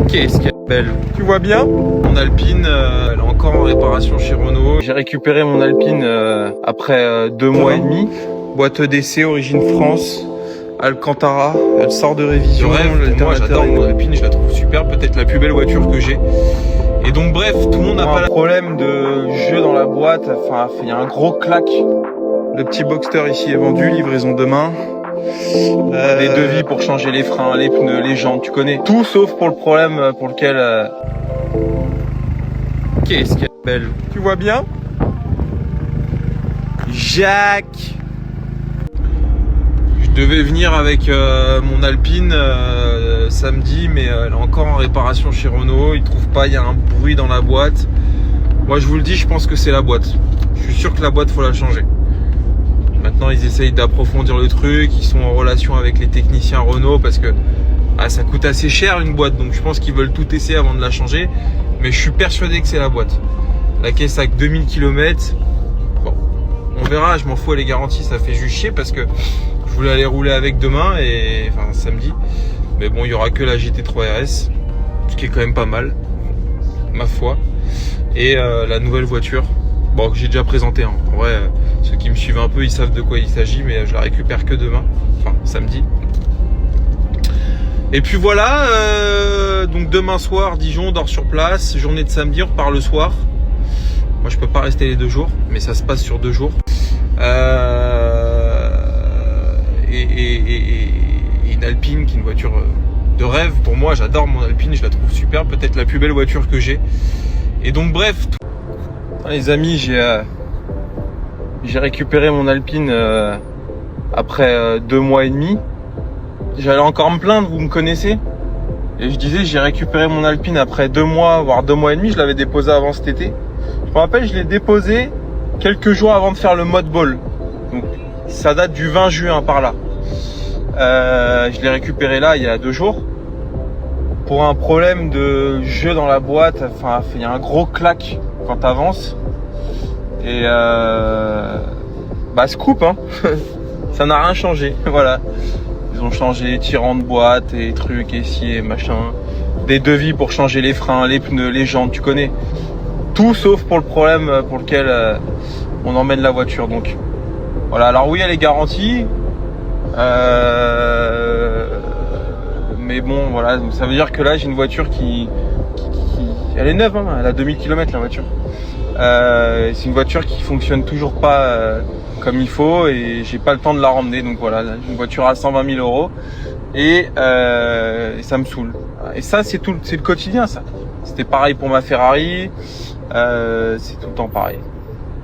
Qu'est-ce qu'elle est belle. Tu vois bien? Mon Alpine, elle est encore en réparation chez Renault. J'ai récupéré mon Alpine après 2 mois et demi. Boîte d'essai, origine France. Alcantara, elle sort de révision. Moi j'adore mon Alpine, je la trouve super, peut-être la plus belle voiture que j'ai. Et donc bref, tout le monde n'a pas le problème de jeu dans la boîte. Enfin, il y a un gros clac. Le petit Boxster ici est vendu, livraison demain. Des devis pour changer les freins, les pneus, les jantes, tu connais. Tout sauf pour le problème pour lequel... Qu'est-ce qu'elle est belle. Tu vois bien? Jacques. Je devais venir avec mon Alpine samedi, mais elle est encore en réparation chez Renault. Ils trouvent pas, il y a un bruit dans la boîte. Moi je vous le dis, je pense que c'est la boîte. Je suis sûr que la boîte, faut la changer. Maintenant, ils essayent d'approfondir le truc. Ils sont en relation avec les techniciens Renault parce que ça coûte assez cher une boîte. Donc, je pense qu'ils veulent tout essayer avant de la changer. Mais je suis persuadé que c'est la boîte. La caisse a que 2000 km. Bon, on verra. Je m'en fous, elle est garantie. Ça fait juste chier parce que je voulais aller rouler avec demain enfin samedi. Mais bon, il y aura que la GT3 RS, ce qui est quand même pas mal, ma foi. Et la nouvelle voiture. Bon, que j'ai déjà présenté. Hein. En vrai, ceux qui me suivent un peu, ils savent de quoi il s'agit, mais je la récupère que demain, enfin samedi. Et puis voilà, donc demain soir, Dijon, on dort sur place. Journée de samedi, on repart le soir. Moi, je peux pas rester les 2 jours, mais ça se passe sur 2 jours. Et une Alpine, qui est une voiture de rêve. Pour moi, j'adore mon Alpine, je la trouve super, peut-être la plus belle voiture que j'ai. Et donc bref... Les amis, j'ai récupéré mon Alpine après 2 mois et demi. J'allais encore me plaindre, vous me connaissez. Et je disais, j'ai récupéré mon Alpine après 2 mois, voire 2 mois et demi. Je l'avais déposé avant cet été. Je me rappelle, je l'ai déposé quelques jours avant de faire le mode ball. Donc, ça date du 20 juin par là. Je l'ai récupéré là, il y a 2 jours. Pour un problème de jeu dans la boîte, enfin, il y a un gros clac quand t'avances. Et se coupe, hein. Ça n'a rien changé, voilà. Ils ont changé les tirants de boîte et trucs, essiers, machin. Des devis pour changer les freins, les pneus, les jantes, tu connais. Tout sauf pour le problème pour lequel on emmène la voiture. Donc voilà, alors oui, elle est garantie. Mais bon, voilà, donc ça veut dire que là, j'ai une voiture qui elle est neuve, hein, elle a 2000 km la voiture. C'est une voiture qui fonctionne toujours pas comme il faut et j'ai pas le temps de la ramener. Donc voilà, j'ai une voiture à 120 000 euros et ça me saoule. Et ça, c'est le quotidien, ça. C'était pareil pour ma Ferrari, c'est tout le temps pareil.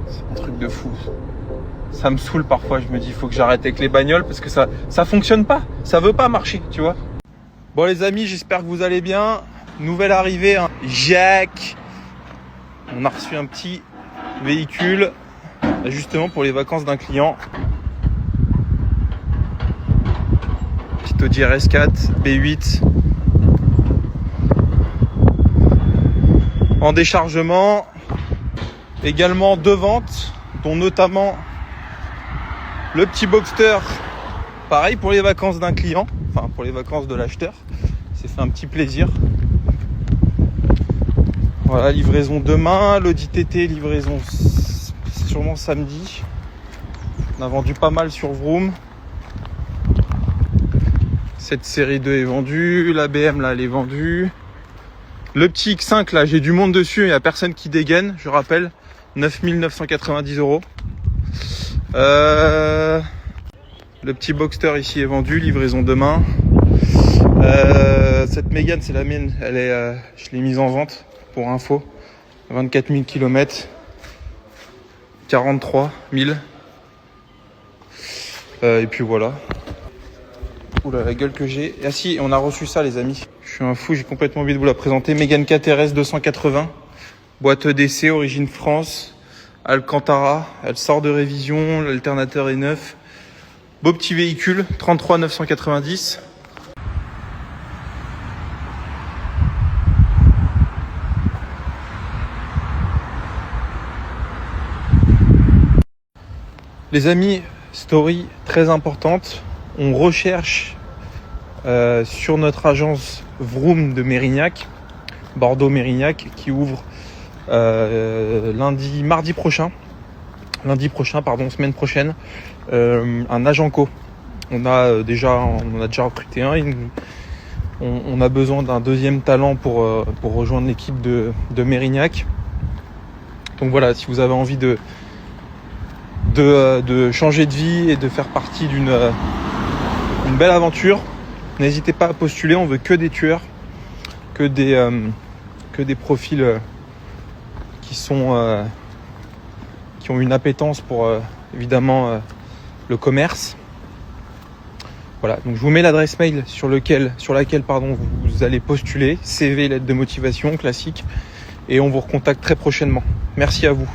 C'est un truc de fou. Ça me saoule parfois, je me dis, il faut que j'arrête avec les bagnoles parce que ça fonctionne pas, ça veut pas marcher, tu vois. Bon les amis, j'espère que vous allez bien. Nouvelle arrivée, hein. Jacques. On a reçu un petit véhicule justement pour les vacances d'un client. Petit Audi RS4 B8 en déchargement. Également 2 ventes, dont notamment le petit Boxster. Pareil pour les vacances d'un client, enfin pour les vacances de l'acheteur. C'est fait un petit plaisir. Voilà, livraison demain. L'Audi TT, livraison sûrement samedi. On a vendu pas mal sur Vroom. Cette série 2 est vendue. La BM là, elle est vendue. Le petit X5 là, j'ai du monde dessus. Il n'y a personne qui dégaine, je rappelle. 9 990 euros. Le petit Boxster ici est vendu, livraison demain. Cette Mégane, c'est la mienne. Je l'ai mise en vente pour info. 24 000 km. 43 000. Et puis voilà. Oula, la gueule que j'ai. Ah si, on a reçu ça les amis. Je suis un fou, j'ai complètement oublié de vous la présenter. Mégane 4 RS 280. Boîte d'essai, origine France. Alcantara. Elle sort de révision. L'alternateur est neuf. Beau petit véhicule. 33 990. Les amis, story très importante. On recherche sur notre agence Vroom de Mérignac, Bordeaux-Mérignac, qui ouvre semaine prochaine, un agent co. On a déjà recruté un. On a besoin d'un deuxième talent pour rejoindre l'équipe de Mérignac. Donc voilà, si vous avez envie de changer de vie et de faire partie d'une belle aventure, n'hésitez pas à postuler. On veut que des tueurs, que des profils qui ont une appétence pour évidemment le commerce. Voilà, donc je vous mets l'adresse mail sur laquelle vous allez postuler, CV, lettre de motivation classique, et on vous recontacte très prochainement. Merci à vous.